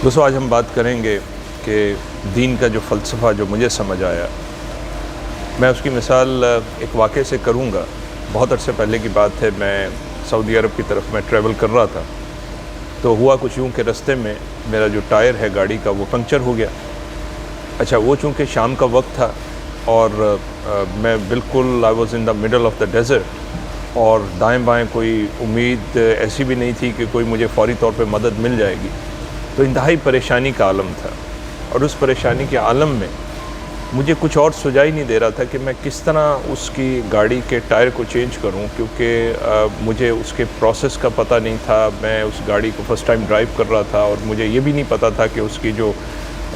دوستو آج ہم بات کریں گے کہ دین کا جو فلسفہ جو مجھے سمجھ آیا، میں اس کی مثال ایک واقعے سے کروں گا۔ بہت عرصے پہلے کی بات ہے، میں سعودی عرب کی طرف میں ٹریول کر رہا تھا، تو ہوا کچھ یوں کہ رستے میں میرا جو ٹائر ہے گاڑی کا وہ پنکچر ہو گیا۔ اچھا، وہ چونکہ شام کا وقت تھا اور میں بالکل I was in the middle of the desert, اور دائیں بائیں کوئی امید ایسی بھی نہیں تھی کہ کوئی مجھے فوری طور پہ مدد مل جائے گی، تو انتہائی پریشانی کا عالم تھا۔ اور اس پریشانی کے عالم میں مجھے کچھ اور سجائی نہیں دے رہا تھا کہ میں کس طرح اس کی گاڑی کے ٹائر کو چینج کروں، کیونکہ مجھے اس کے پروسیس کا پتہ نہیں تھا۔ میں اس گاڑی کو فرسٹ ٹائم ڈرائیو کر رہا تھا اور مجھے یہ بھی نہیں پتہ تھا کہ اس کی جو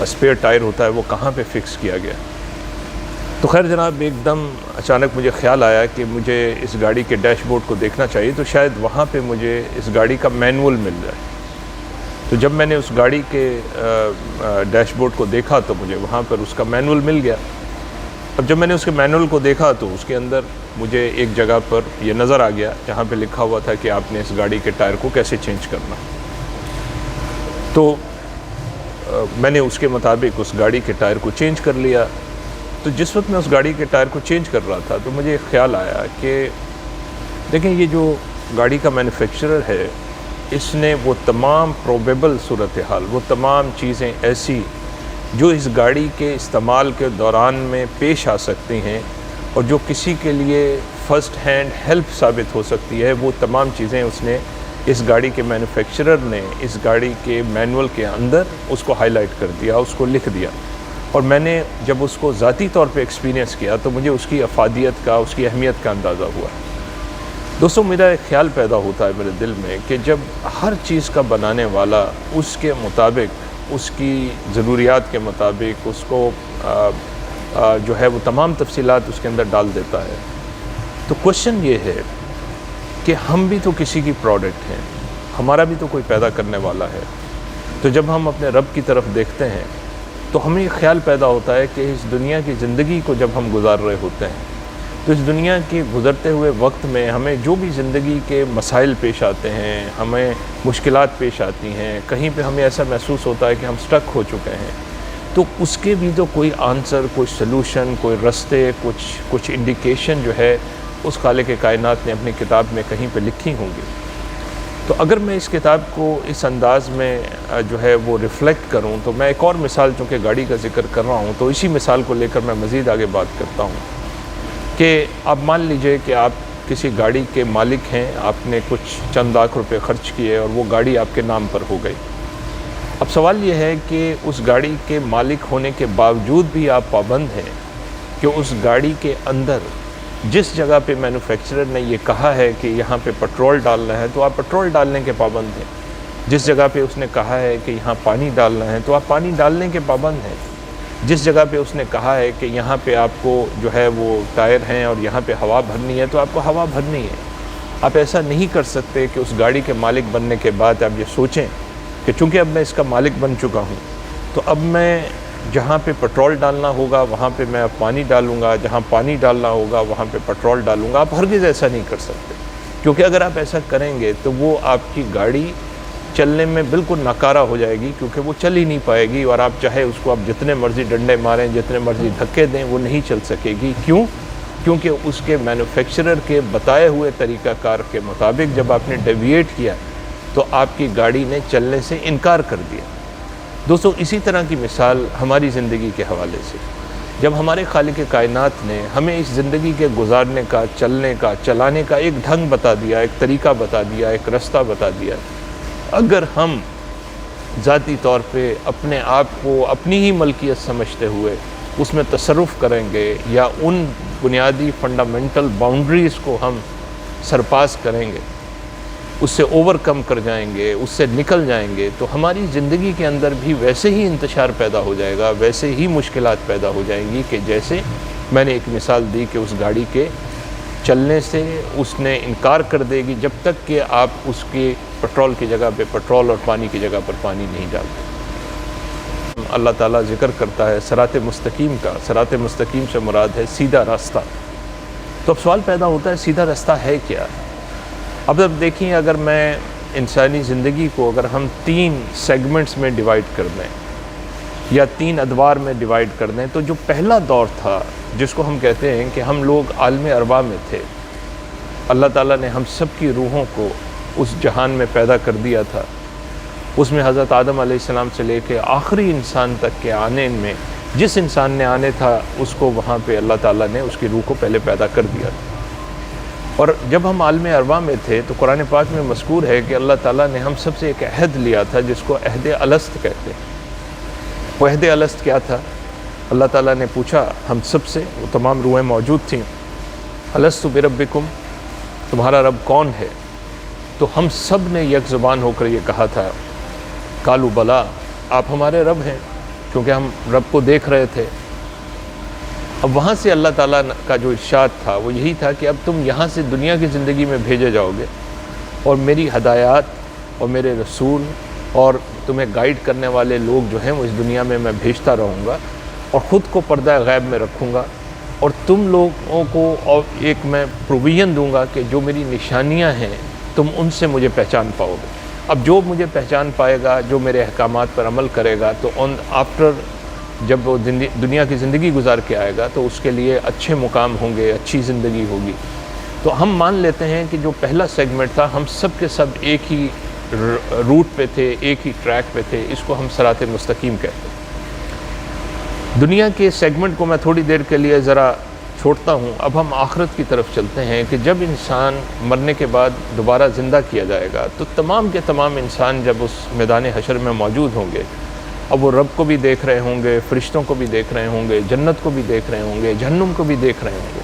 اسپیئر ٹائر ہوتا ہے وہ کہاں پہ فکس کیا گیا۔ تو خیر جناب، ایک دم اچانک مجھے خیال آیا کہ مجھے اس گاڑی کے ڈیش بورڈ کو دیکھنا چاہیے، تو شاید وہاں پہ مجھے اس گاڑی کا مینول مل جائے۔ تو جب میں نے اس گاڑی کے ڈیش بورڈ کو دیکھا تو مجھے وہاں پر اس کا مینول مل گیا۔ اب جب میں نے اس کے مینول کو دیکھا تو اس کے اندر مجھے ایک جگہ پر یہ نظر آ گیا جہاں پہ لکھا ہوا تھا کہ آپ نے اس گاڑی کے ٹائر کو کیسے چینج کرنا۔ تو میں نے اس کے مطابق اس گاڑی کے ٹائر کو چینج کر لیا۔ تو جس وقت میں اس گاڑی کے ٹائر کو چینج کر رہا تھا تو مجھے ایک خیال آیا کہ دیکھیں، یہ جو گاڑی کا مینوفیکچرر ہے، اس نے وہ تمام پروبیبل صورتحال، وہ تمام چیزیں ایسی جو اس گاڑی کے استعمال کے دوران میں پیش آ سکتی ہیں اور جو کسی کے لیے فرسٹ ہینڈ ہیلپ ثابت ہو سکتی ہے، وہ تمام چیزیں اس نے، اس گاڑی کے مینوفیکچرر نے اس گاڑی کے مینول کے اندر اس کو ہائی لائٹ کر دیا، اس کو لکھ دیا۔ اور میں نے جب اس کو ذاتی طور پہ ایکسپیرینس کیا تو مجھے اس کی افادیت کا، اس کی اہمیت کا اندازہ ہوا۔ دوستو، میرا ایک خیال پیدا ہوتا ہے میرے دل میں کہ جب ہر چیز کا بنانے والا اس کے مطابق، اس کی ضروریات کے مطابق اس کو جو ہے وہ تمام تفصیلات اس کے اندر ڈال دیتا ہے، تو کوشچن یہ ہے کہ ہم بھی تو کسی کی پروڈکٹ ہیں، ہمارا بھی تو کوئی پیدا کرنے والا ہے۔ تو جب ہم اپنے رب کی طرف دیکھتے ہیں تو ہمیں ایک خیال پیدا ہوتا ہے کہ اس دنیا کی زندگی کو جب ہم گزار رہے ہوتے ہیں تو اس دنیا کے گزرتے ہوئے وقت میں ہمیں جو بھی زندگی کے مسائل پیش آتے ہیں، ہمیں مشکلات پیش آتی ہیں، کہیں پہ ہمیں ایسا محسوس ہوتا ہے کہ ہم سٹک ہو چکے ہیں، تو اس کے بھی تو کوئی آنسر، کوئی سلوشن، کوئی رستے، کچھ انڈیکیشن جو ہے اس خالق کائنات نے اپنی کتاب میں کہیں پہ لکھی ہوں گی۔ تو اگر میں اس کتاب کو اس انداز میں جو ہے وہ ریفلیکٹ کروں تو میں ایک اور مثال، چونکہ گاڑی کا ذکر کر رہا ہوں تو اسی مثال کو لے کر میں مزید آگے بات کرتا ہوں کہ آپ مان لیجئے کہ آپ کسی گاڑی کے مالک ہیں، آپ نے کچھ چند لاکھ روپے خرچ کیے اور وہ گاڑی آپ کے نام پر ہو گئی۔ اب سوال یہ ہے کہ اس گاڑی کے مالک ہونے کے باوجود بھی آپ پابند ہیں کہ اس گاڑی کے اندر جس جگہ پہ مینوفیکچرر نے یہ کہا ہے کہ یہاں پہ پٹرول ڈالنا ہے تو آپ پٹرول ڈالنے کے پابند ہیں، جس جگہ پہ اس نے کہا ہے کہ یہاں پانی ڈالنا ہے تو آپ پانی ڈالنے کے پابند ہیں، جس جگہ پہ اس نے کہا ہے کہ یہاں پہ آپ کو جو ہے وہ ٹائر ہیں اور یہاں پہ ہوا بھرنی ہے تو آپ کو ہوا بھرنی ہے۔ آپ ایسا نہیں کر سکتے کہ اس گاڑی کے مالک بننے کے بعد آپ یہ سوچیں کہ چونکہ اب میں اس کا مالک بن چکا ہوں تو اب میں جہاں پہ پٹرول ڈالنا ہوگا وہاں پہ میں اب پانی ڈالوں گا، جہاں پانی ڈالنا ہوگا وہاں پہ پٹرول ڈالوں گا۔ آپ ہرگز ایسا نہیں کر سکتے، کیونکہ اگر آپ ایسا کریں گے تو وہ آپ کی گاڑی چلنے میں بالکل ناکارہ ہو جائے گی، کیونکہ وہ چل ہی نہیں پائے گی، اور آپ چاہے اس کو آپ جتنے مرضی ڈنڈے ماریں، جتنے مرضی دھکے دیں، وہ نہیں چل سکے گی۔ کیونکہ اس کے مینوفیکچرر کے بتائے ہوئے طریقہ کار کے مطابق جب آپ نے ڈیویٹ کیا تو آپ کی گاڑی نے چلنے سے انکار کر دیا۔ دوستو، اسی طرح کی مثال ہماری زندگی کے حوالے سے، جب ہمارے خالق کائنات نے ہمیں اس زندگی کے گزارنے کا، چلنے کا، چلانے کا ایک ڈھنگ بتا دیا، ایک طریقہ بتا دیا، ایک رستہ بتا دیا، اگر ہم ذاتی طور پہ اپنے آپ کو اپنی ہی ملکیت سمجھتے ہوئے اس میں تصرف کریں گے یا ان بنیادی فنڈامنٹل باؤنڈریز کو ہم سرپاس کریں گے، اس سے اوور کم کر جائیں گے، اس سے نکل جائیں گے، تو ہماری زندگی کے اندر بھی ویسے ہی انتشار پیدا ہو جائے گا، ویسے ہی مشکلات پیدا ہو جائیں گی کہ جیسے میں نے ایک مثال دی کہ اس گاڑی کے چلنے سے اس نے انکار کر دے گی جب تک کہ آپ اس کے پٹرول کی جگہ پہ پٹرول اور پانی کی جگہ پر پانی نہیں ڈالتے۔ اللہ تعالیٰ ذکر کرتا ہے صراط مستقیم کا۔ صراط مستقیم سے مراد ہے سیدھا راستہ۔ تو اب سوال پیدا ہوتا ہے سیدھا راستہ ہے کیا؟ اب دیکھیں، اگر میں انسانی زندگی کو اگر ہم 3 سیگمنٹس میں ڈیوائڈ کر دیں یا 3 ادوار میں ڈیوائڈ کر دیں، تو جو پہلا دور تھا جس کو ہم کہتے ہیں کہ ہم لوگ عالم ارواح میں تھے، اللہ تعالیٰ نے ہم سب کی روحوں کو اس جہان میں پیدا کر دیا تھا، اس میں حضرت آدم علیہ السلام سے لے کے آخری انسان تک کے آنے میں جس انسان نے آنے تھا اس کو وہاں پہ اللہ تعالیٰ نے اس کی روح کو پہلے پیدا کر دیا تھا۔ اور جب ہم عالم ارواح میں تھے تو قرآن پاک میں مذکور ہے کہ اللہ تعالیٰ نے ہم سب سے ایک عہد لیا تھا جس کو عہد الست کہتے ہیں۔ وہ عہد الست کیا تھا؟ اللہ تعالیٰ نے پوچھا ہم سب سے، وہ تمام روحیں موجود تھیں، الست بربکم، تمہارا رب کون ہے؟ تو ہم سب نے یک زبان ہو کر یہ کہا تھا، قالوا بلا، آپ ہمارے رب ہیں، کیونکہ ہم رب کو دیکھ رہے تھے۔ اب وہاں سے اللہ تعالیٰ کا جو ارشاد تھا وہ یہی تھا کہ اب تم یہاں سے دنیا کی زندگی میں بھیجے جاؤ گے، اور میری ہدایات اور میرے رسول اور تمہیں گائیڈ کرنے والے لوگ جو ہیں وہ اس دنیا میں بھیجتا رہوں گا، اور خود کو پردہ غیب میں رکھوں گا، اور تم لوگوں کو اور ایک میں پروویژن دوں گا کہ جو میری نشانیاں ہیں تم ان سے مجھے پہچان پاؤ گے۔ اب جو مجھے پہچان پائے گا، جو میرے احکامات پر عمل کرے گا، تو آفٹر جب وہ دنیا کی زندگی گزار کے آئے گا تو اس کے لیے اچھے مقام ہوں گے، اچھی زندگی ہوگی۔ تو ہم مان لیتے ہیں کہ جو پہلا سیگمنٹ تھا ہم سب کے سب ایک ہی روٹ پہ تھے، ایک ہی ٹریک پہ تھے، اس کو ہم صراط مستقیم کہتے ہیں۔ دنیا کے سیگمنٹ کو میں تھوڑی دیر کے لیے ذرا چھوڑتا ہوں، اب ہم آخرت کی طرف چلتے ہیں کہ جب انسان مرنے کے بعد دوبارہ زندہ کیا جائے گا تو تمام کے تمام انسان جب اس میدان حشر میں موجود ہوں گے، اب وہ رب کو بھی دیکھ رہے ہوں گے، فرشتوں کو بھی دیکھ رہے ہوں گے، جنت کو بھی دیکھ رہے ہوں گے، جہنم کو بھی دیکھ رہے ہوں گے۔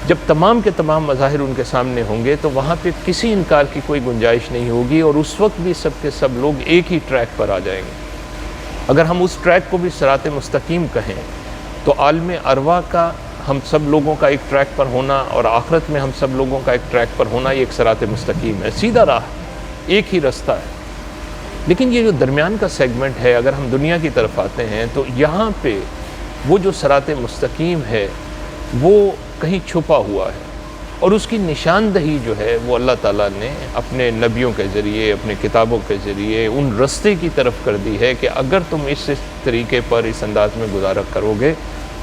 جب تمام کے تمام مظاہر ان کے سامنے ہوں گے تو وہاں پہ کسی انکار کی کوئی گنجائش نہیں ہوگی، اور اس وقت بھی سب کے سب لوگ ایک ہی ٹریک پر آ جائیں گے۔ اگر ہم اس ٹریک کو بھی صراط مستقیم کہیں تو عالم ارواح کا ہم سب لوگوں کا ایک ٹریک پر ہونا اور آخرت میں ہم سب لوگوں کا ایک ٹریک پر ہونا، یہ ایک صراط مستقیم ہے، سیدھا راہ، ایک ہی رستہ ہے۔ لیکن یہ جو درمیان کا سیگمنٹ ہے، اگر ہم دنیا کی طرف آتے ہیں تو یہاں پہ وہ جو صراط مستقیم ہے وہ کہیں چھپا ہوا ہے، اور اس کی نشاندہی جو ہے وہ اللہ تعالیٰ نے اپنے نبیوں کے ذریعے، اپنے کتابوں کے ذریعے ان رستے کی طرف کر دی ہے کہ اگر تم اس طریقے پر، اس انداز میں گزارا کرو گے،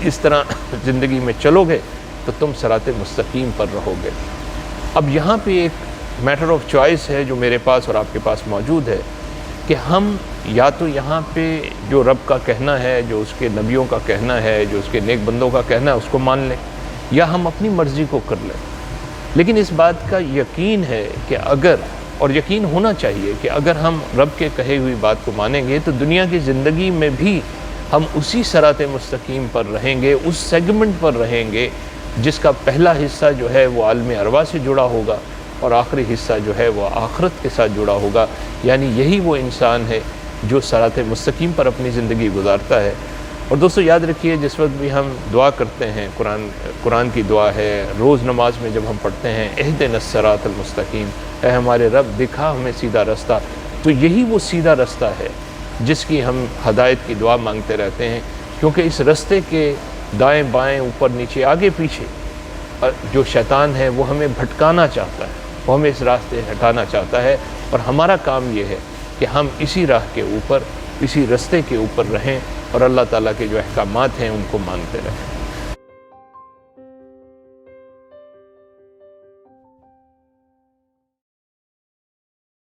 اس طرح زندگی میں چلو گے تو تم صراط مستقیم پر رہو گے۔ اب یہاں پہ ایک میٹر آف چوائس ہے جو میرے پاس اور آپ کے پاس موجود ہے کہ ہم یا تو یہاں پہ جو رب کا کہنا ہے، جو اس کے نبیوں کا کہنا ہے، جو اس کے نیک بندوں کا کہنا ہے اس کو مان لیں، یا ہم اپنی مرضی کو کر لیں۔ لیکن اس بات کا یقین ہے کہ اگر، اور یقین ہونا چاہیے کہ اگر ہم رب کے کہے ہوئی بات کو مانیں گے تو دنیا کی زندگی میں بھی ہم اسی صراط مستقیم پر رہیں گے، اس سیگمنٹ پر رہیں گے جس کا پہلا حصہ جو ہے وہ عالم ارواح سے جڑا ہوگا اور آخری حصہ جو ہے وہ آخرت کے ساتھ جڑا ہوگا۔ یعنی یہی وہ انسان ہے جو صراط مستقیم پر اپنی زندگی گزارتا ہے۔ اور دوستو یاد رکھیے، جس وقت بھی ہم دعا کرتے ہیں، قرآن کی دعا ہے، روز نماز میں جب ہم پڑھتے ہیں اہدنا الصراط المستقیم، اے ہمارے رب دکھا ہمیں سیدھا رستہ، تو یہی وہ سیدھا رستہ ہے جس کی ہم ہدایت کی دعا مانگتے رہتے ہیں، کیونکہ اس رستے کے دائیں بائیں، اوپر نیچے، آگے پیچھے جو شیطان ہے وہ ہمیں بھٹکانا چاہتا ہے، وہ ہمیں اس راستے سے ہٹانا چاہتا ہے، اور ہمارا کام یہ ہے کہ ہم اسی راہ کے اوپر، اسی رستے کے اوپر رہیں اور اللہ تعالیٰ کے جو احکامات ہیں ان کو مانتے رہیں۔